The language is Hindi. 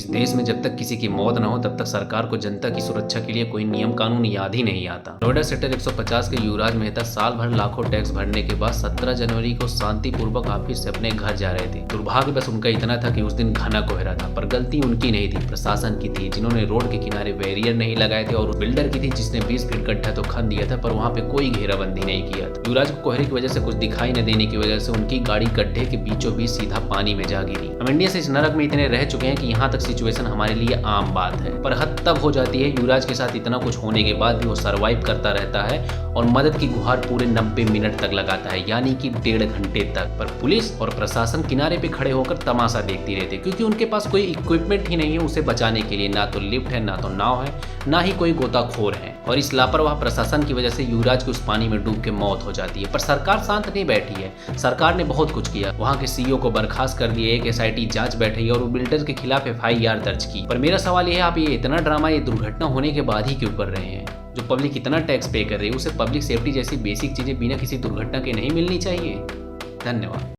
देश में जब तक किसी की मौत न हो तब तक सरकार को जनता की सुरक्षा के लिए कोई नियम कानून याद ही नहीं आता। नोएडा सेक्टर 150 के युवराज मेहता साल भर लाखों टैक्स भरने के बाद 17 जनवरी को शांतिपूर्वक ऑफिस से अपने घर जा रहे थे। दुर्भाग्य बस उनका इतना था कि उस दिन घना कोहरा था, पर गलती उनकी नहीं थी, प्रशासन की थी, जिन्होंने रोड के किनारे बैरियर नहीं लगाए थे, और बिल्डर की थी जिसने 20 फीट गड्ढा तो खन दिया था पर वहाँ पे कोई घेराबंदी नहीं किया था। युवराज को कोहरे की वजह से कुछ दिखाई न देने की वजह से उनकी गाड़ी गड्ढे के बीचों बीच सीधा पानी में जा गिरी। हम इंडिया से इस नरक में इतने रह चुके हैं कि यहाँ तक सिचुएशन हमारे लिए आम बात है, पर हद तब हो जाती है युवराज के साथ इतना कुछ होने के बाद भी वो सरवाइव करता रहता है और मदद की गुहार पूरे 90 मिनट तक लगाता है, यानी कि 1.5 घंटे तक। पर पुलिस और प्रशासन किनारे पे खड़े होकर तमाशा देखती रहती, क्योंकि उनके पास कोई इक्विपमेंट ही नहीं है उसे बचाने के लिए। ना तो लिफ्ट है, ना तो नाव है, ना ही कोई गोताखोर है, और इस लापरवाह प्रशासन की वजह से युवराज की उस पानी में डूब के मौत हो जाती है। पर सरकार शांत नहीं बैठी है, सरकार ने बहुत कुछ किया। वहाँ के सीईओ को बर्खास्त कर दिया, एक एसआईटी जांच बैठी और वो बिल्डर के खिलाफ एफआईआर दर्ज की। पर मेरा सवाल ये है, आप ये इतना ड्रामा ये दुर्घटना होने के बाद ही क्यों कर रहे हैं? जो पब्लिक इतना टैक्स पे कर रही है उसे पब्लिक सेफ्टी जैसी बेसिक चीजें बिना किसी दुर्घटना के नहीं मिलनी चाहिए? धन्यवाद।